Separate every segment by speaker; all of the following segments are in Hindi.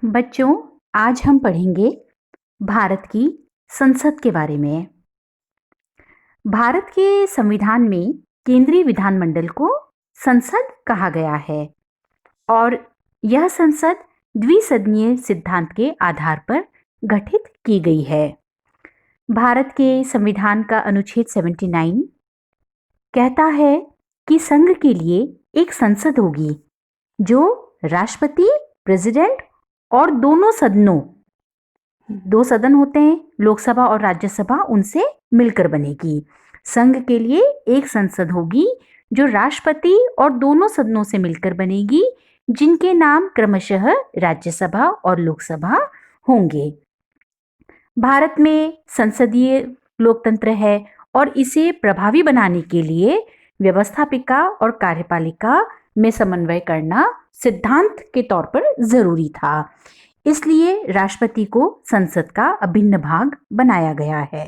Speaker 1: बच्चों, आज हम पढ़ेंगे भारत की संसद के बारे में। भारत के संविधान में केंद्रीय विधानमंडल को संसद कहा गया है और यह संसद द्विसदनीय सिद्धांत के आधार पर गठित की गई है। भारत के संविधान का अनुच्छेद 79 कहता है कि संघ के लिए एक संसद होगी जो राष्ट्रपति, प्रेसिडेंट और दोनों सदनों, दो सदन होते हैं लोकसभा और राज्यसभा, उनसे मिलकर बनेगी। संघ के लिए एक संसद होगी जो राष्ट्रपति और दोनों सदनों से मिलकर बनेगी, जिनके नाम क्रमशः राज्यसभा और लोकसभा होंगे। भारत में संसदीय लोकतंत्र है और इसे प्रभावी बनाने के लिए व्यवस्थापिका और कार्यपालिका में समन्वय करना सिद्धांत के तौर पर जरूरी था। इसलिए राष्ट्रपति को संसद का अभिन्न भाग बनाया गया है।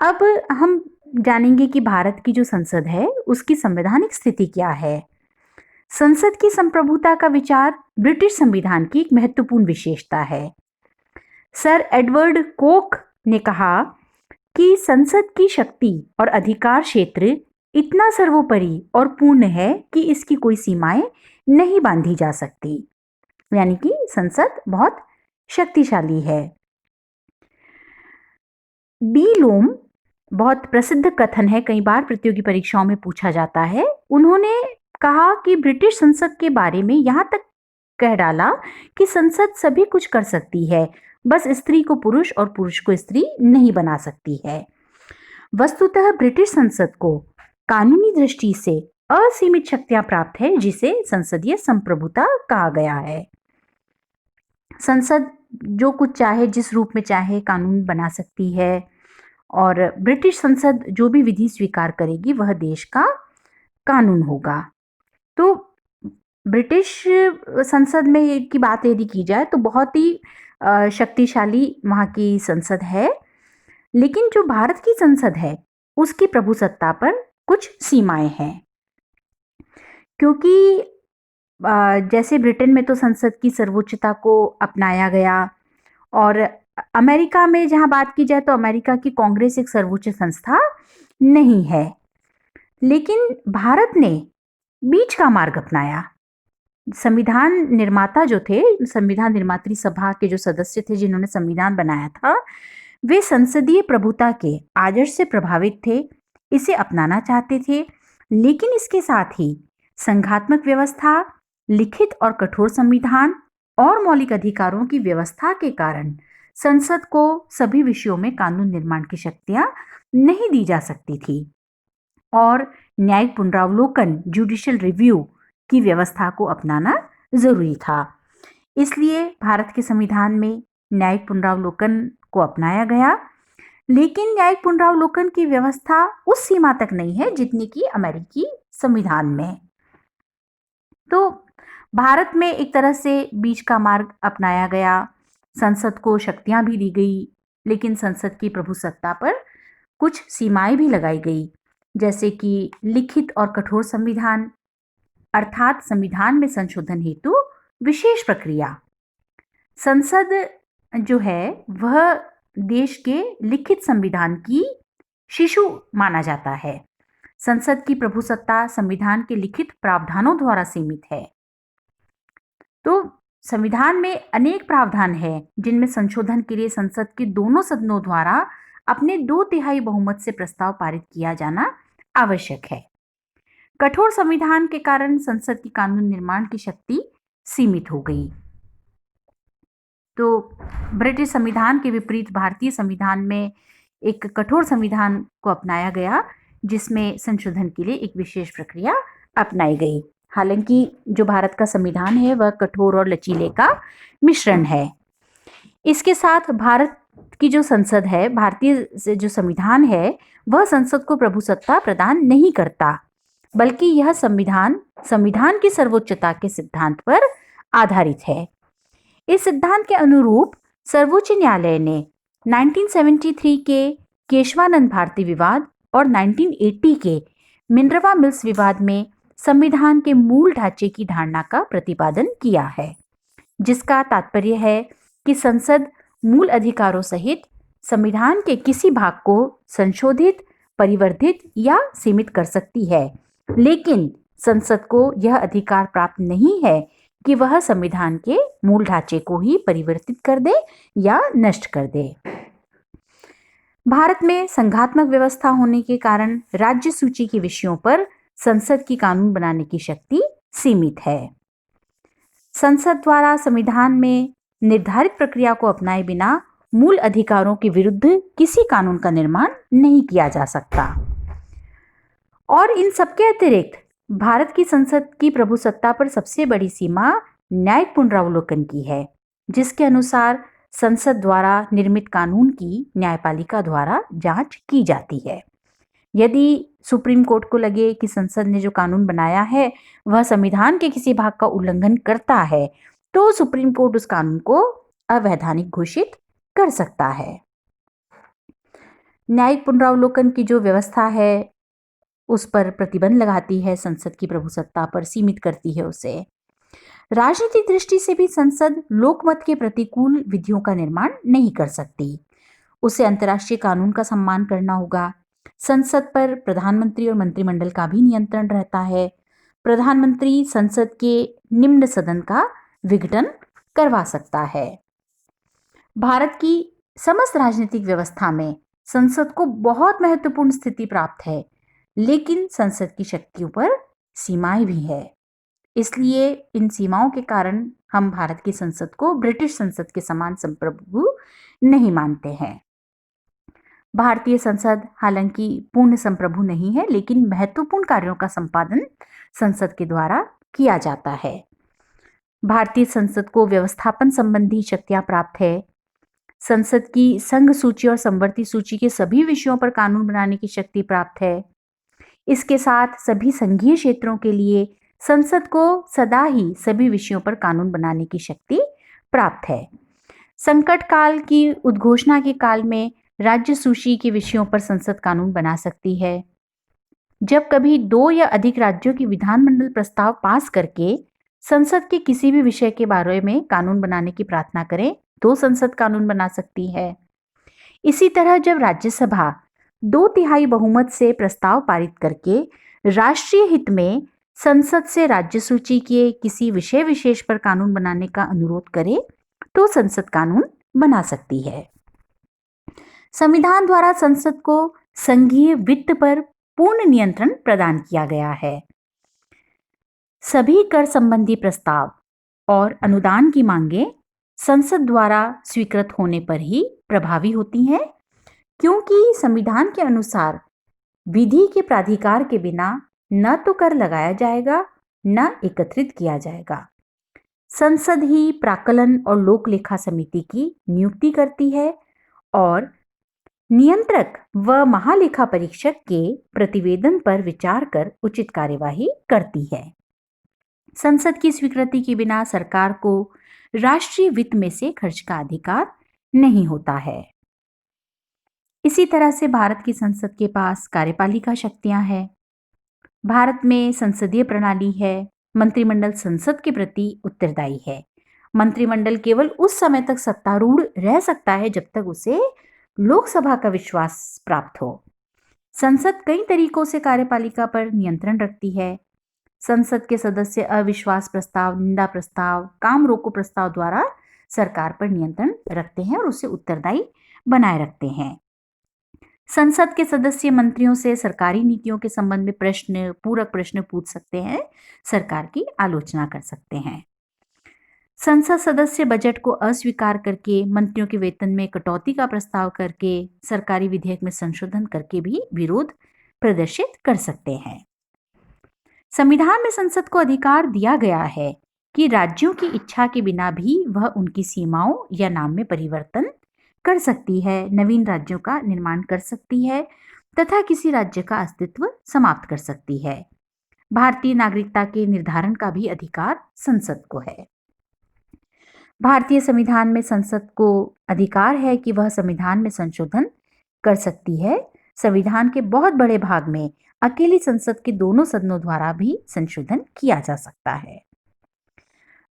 Speaker 1: अब हम जानेंगे कि भारत की जो संसद है उसकी संवैधानिक स्थिति क्या है। संसद की संप्रभुता का विचार ब्रिटिश संविधान की एक महत्वपूर्ण विशेषता है। सर एडवर्ड कोक ने कहा कि संसद की शक्ति और अधिकार क्षेत्र इतना सर्वोपरि और पूर्ण है कि इसकी कोई सीमाएं नहीं बांधी जा सकती, यानी कि संसद बहुत शक्तिशाली है। डी लोम बहुत प्रसिद्ध कथन है, कई बार प्रतियोगी परीक्षाओं में पूछा जाता है। उन्होंने कहा कि ब्रिटिश संसद के बारे में यहां तक कह डाला कि संसद सभी कुछ कर सकती है, बस स्त्री को पुरुष और पुरुष को स्त्री नहीं बना सकती है। वस्तुतः ब्रिटिश संसद को कानूनी दृष्टि से असीमित शक्तियां प्राप्त है, जिसे संसदीय संप्रभुता कहा गया है। संसद जो कुछ चाहे, जिस रूप में चाहे, कानून बना सकती है और ब्रिटिश संसद जो भी विधि स्वीकार करेगी वह देश का कानून होगा। तो ब्रिटिश संसद में की बात यदि की जाए तो बहुत ही शक्तिशाली वहाँ की संसद है, लेकिन जो भारत की संसद है उसकी प्रभुसत्ता पर कुछ सीमाएं हैं। क्योंकि जैसे ब्रिटेन में तो संसद की सर्वोच्चता को अपनाया गया और अमेरिका में जहां बात की जाए तो अमेरिका की कांग्रेस एक सर्वोच्च संस्था नहीं है, लेकिन भारत ने बीच का मार्ग अपनाया। संविधान निर्माता जो थे, संविधान निर्मात्री सभा के जो सदस्य थे जिन्होंने संविधान बनाया था, वे संसदीय प्रभुता के आदर्श से प्रभावित थे, इसे अपनाना चाहते थे, लेकिन इसके साथ ही संघात्मक व्यवस्था, लिखित और कठोर संविधान और मौलिक अधिकारों की व्यवस्था के कारण संसद को सभी विषयों में कानून निर्माण की शक्तियां नहीं दी जा सकती थी और न्यायिक पुनरावलोकन, जुडिशियल रिव्यू की व्यवस्था को अपनाना जरूरी था। इसलिए भारत के संविधान में न्यायिक पुनरावलोकन को अपनाया गया, लेकिन न्यायिक पुनरावलोकन की व्यवस्था उस सीमा तक नहीं है जितनी कि अमेरिकी संविधान में। तो भारत में एक तरह से बीच का मार्ग अपनाया गया, संसद को शक्तियां भी दी गई, लेकिन संसद की प्रभुसत्ता पर कुछ सीमाएं भी लगाई गई, जैसे कि लिखित और कठोर संविधान, अर्थात संविधान में संशोधन हेतु विशेष प्रक्रिया। संसद जो है वह देश के लिखित संविधान की शिशु माना जाता है। संसद की प्रभुसत्ता संविधान के लिखित प्रावधानों द्वारा सीमित है। तो संविधान में अनेक प्रावधान हैं जिनमें संशोधन के लिए संसद के दोनों सदनों द्वारा अपने 2/3 बहुमत से प्रस्ताव पारित किया जाना आवश्यक है। कठोर संविधान के कारण संसद की कानून निर्माण की शक्ति सीमित हो गई। तो ब्रिटिश संविधान के विपरीत भारतीय संविधान में एक कठोर संविधान को अपनाया गया, जिसमें संशोधन के लिए एक विशेष प्रक्रिया अपनाई गई। हालांकि जो भारत का संविधान है वह कठोर और लचीले का मिश्रण है। इसके साथ भारत की जो संसद है, भारतीय जो संविधान है, वह संसद को प्रभुसत्ता प्रदान नहीं करता, बल्कि यह संविधान की सर्वोच्चता के सिद्धांत पर आधारित है। इस सिद्धांत के अनुरूप सर्वोच्च न्यायालय ने 1973 के केशवानंद भारती विवाद और 1980 के मिनर्वा मिल्स विवाद में संविधान के मूल ढांचे की धारणा का प्रतिपादन किया है। जिसका तात्पर्य है कि संसद मूल अधिकारों सहित संविधान के किसी भाग को संशोधित, परिवर्धित या सीमित कर सकती है, लेकिन संसद को यह अधिकार प्राप्त नहीं है कि वह संविधान के मूल ढांचे को ही परिवर्तित कर दे या नष्ट कर दे। भारत में संघात्मक व्यवस्था होने के कारण राज्य सूची के विषयों पर संसद की कानून बनाने की शक्ति सीमित है। संसद द्वारा संविधान में निर्धारित प्रक्रिया को अपनाए बिना मूल अधिकारों के विरुद्ध किसी कानून का निर्माण नहीं किया जा सकता। और इन सबके अतिरिक्त भारत की संसद की प्रभुसत्ता पर सबसे बड़ी सीमा न्यायिक पुनरावलोकन की है, जिसके अनुसार संसद द्वारा निर्मित कानून की न्यायपालिका द्वारा जांच की जाती है। यदि सुप्रीम कोर्ट को लगे कि संसद ने जो कानून बनाया है वह संविधान के किसी भाग का उल्लंघन करता है, तो सुप्रीम कोर्ट उस कानून को अवैधानिक घोषित कर सकता है। न्यायिक पुनरावलोकन की जो व्यवस्था है उस पर प्रतिबंध लगाती है, संसद की प्रभुसत्ता पर सीमित करती है उसे। राजनीतिक दृष्टि से भी संसद लोकमत के प्रतिकूल विधियों का निर्माण नहीं कर सकती। उसे अंतर्राष्ट्रीय कानून का सम्मान करना होगा। संसद पर प्रधानमंत्री और मंत्रिमंडल का भी नियंत्रण रहता है। प्रधानमंत्री संसद के निम्न सदन का विघटन करवा सकता है। भारत की समस्त राजनीतिक व्यवस्था में संसद को बहुत महत्वपूर्ण स्थिति प्राप्त है, लेकिन संसद की शक्तियों पर सीमाएं भी है। इसलिए इन सीमाओं के कारण हम भारत की संसद को ब्रिटिश संसद के समान संप्रभु नहीं मानते हैं। भारतीय संसद हालांकि पूर्ण संप्रभु नहीं है, लेकिन महत्वपूर्ण कार्यों का संपादन संसद के द्वारा किया जाता है। भारतीय संसद को व्यवस्थापन संबंधी शक्तियां प्राप्त है। संसद की संघ सूची और संवर्ती सूची के सभी विषयों पर कानून बनाने की शक्ति प्राप्त है। इसके साथ सभी संघीय क्षेत्रों के लिए संसद को सदा ही सभी विषयों पर कानून बनाने की शक्ति प्राप्त है। संकट काल की उद्घोषणा के काल में राज्य सूची के विषयों पर संसद कानून बना सकती है। जब कभी 2 या अधिक राज्यों की विधानमंडल प्रस्ताव पास करके संसद के किसी भी विषय के बारे में कानून बनाने की प्रार्थना करें तो संसद कानून बना सकती है। इसी तरह जब राज्यसभा 2/3 बहुमत से प्रस्ताव पारित करके राष्ट्रीय हित में संसद से राज्य सूची के किसी विषय विशेष पर कानून बनाने का अनुरोध करे तो संसद कानून बना सकती है। संविधान द्वारा संसद को संघीय वित्त पर पूर्ण नियंत्रण प्रदान किया गया है। सभी कर संबंधी प्रस्ताव और अनुदान की मांगे संसद द्वारा स्वीकृत होने पर ही प्रभावी होती हैं, क्योंकि संविधान के अनुसार विधि के प्राधिकार के बिना न तो कर लगाया जाएगा न एकत्रित किया जाएगा। संसद ही प्राक्कलन और लोक लेखा समिति की नियुक्ति करती है और नियंत्रक व महालेखा परीक्षक के प्रतिवेदन पर विचार कर उचित कार्यवाही करती है। संसद की स्वीकृति के बिना सरकार को राष्ट्रीय वित्त में से खर्च का अधिकार नहीं होता है। इसी तरह से भारत की संसद के पास कार्यपालिका शक्तियां हैं। भारत में संसदीय प्रणाली है। मंत्रिमंडल संसद के प्रति उत्तरदायी है। मंत्रिमंडल केवल उस समय तक सत्तारूढ़ रह सकता है जब तक उसे लोकसभा का विश्वास प्राप्त हो। संसद कई तरीकों से कार्यपालिका पर नियंत्रण रखती है। संसद के सदस्य अविश्वास प्रस्ताव, निंदा प्रस्ताव, काम रोको प्रस्ताव द्वारा सरकार पर नियंत्रण रखते हैं और उसे उत्तरदायी बनाए रखते हैं। संसद के सदस्य मंत्रियों से सरकारी नीतियों के संबंध में पूरक प्रश्न पूछ सकते हैं, सरकार की आलोचना कर सकते हैं। संसद सदस्य बजट को अस्वीकार करके, मंत्रियों के वेतन में कटौती का प्रस्ताव करके, सरकारी विधेयक में संशोधन करके भी विरोध प्रदर्शित कर सकते हैं। संविधान में संसद को अधिकार दिया गया है कि राज्यों की इच्छा के बिना भी वह उनकी सीमाओं या नाम में परिवर्तन कर सकती है, नवीन राज्यों का निर्माण कर सकती है तथा किसी राज्य का अस्तित्व समाप्त कर सकती है। भारतीय नागरिकता के निर्धारण का भी अधिकार संसद को है। भारतीय संविधान में संसद को अधिकार है कि वह संविधान में संशोधन कर सकती है। संविधान के बहुत बड़े भाग में अकेली संसद के दोनों सदनों द्वारा भी संशोधन किया जा सकता है।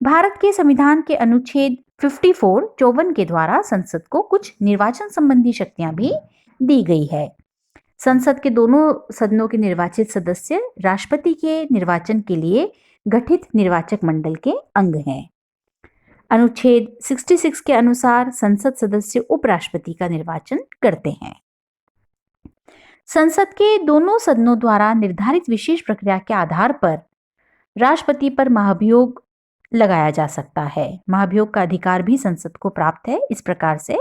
Speaker 1: भारत के संविधान के अनुच्छेद 54 के द्वारा संसद को कुछ निर्वाचन संबंधी शक्तियां भी दी गई है। संसद के दोनों सदनों के निर्वाचित सदस्य राष्ट्रपति के निर्वाचन के लिए गठित निर्वाचक मंडल के अंग हैं। अनुच्छेद 66 के अनुसार संसद सदस्य उपराष्ट्रपति का निर्वाचन करते हैं। संसद के दोनों सदनों द्वारा निर्धारित विशेष प्रक्रिया के आधार पर राष्ट्रपति पर महाभियोग लगाया जा सकता है। महाभियोग का अधिकार भी संसद को प्राप्त है। इस प्रकार से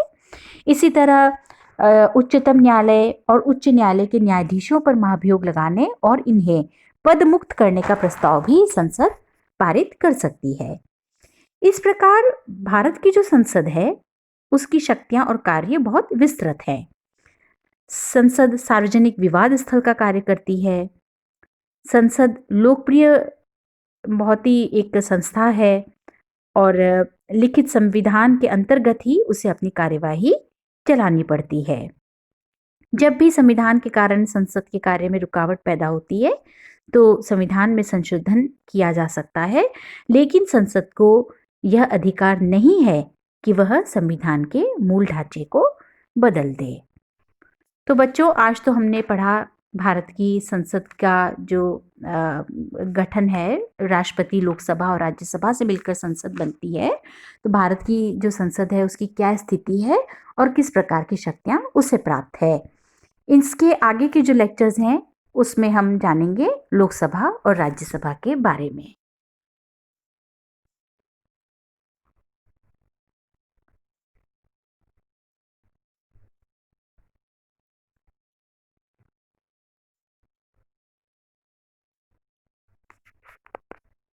Speaker 1: इसी तरह उच्चतम न्यायालय और उच्च न्यायालय के न्यायाधीशों पर महाभियोग लगाने और इन्हें पद मुक्त करने का प्रस्ताव भी संसद पारित कर सकती है। इस प्रकार भारत की जो संसद है उसकी शक्तियां और कार्य बहुत विस्तृत हैं। संसद सार्वजनिक विवाद स्थल का कार्य करती है। संसद लोकप्रिय बहुत ही एक संस्था है और लिखित संविधान के अंतर्गत ही उसे अपनी कार्यवाही चलानी पड़ती है। जब भी संविधान के कारण संसद के कार्य में रुकावट पैदा होती है तो संविधान में संशोधन किया जा सकता है, लेकिन संसद को यह अधिकार नहीं है कि वह संविधान के मूल ढांचे को बदल दे। तो बच्चों, आज तो हमने पढ़ा भारत की संसद का जो गठन है, राष्ट्रपति, लोकसभा और राज्यसभा से मिलकर संसद बनती है। तो भारत की जो संसद है उसकी क्या स्थिति है और किस प्रकार की शक्तियां उसे प्राप्त है। इसके आगे के जो लेक्चर्स हैं उसमें हम जानेंगे लोकसभा और राज्यसभा के बारे में।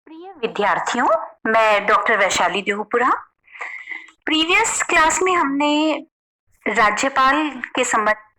Speaker 1: प्रिय विद्यार्थियों, मैं डॉक्टर वैशाली देहूपुरा। प्रीवियस क्लास में हमने राज्यपाल के संबंध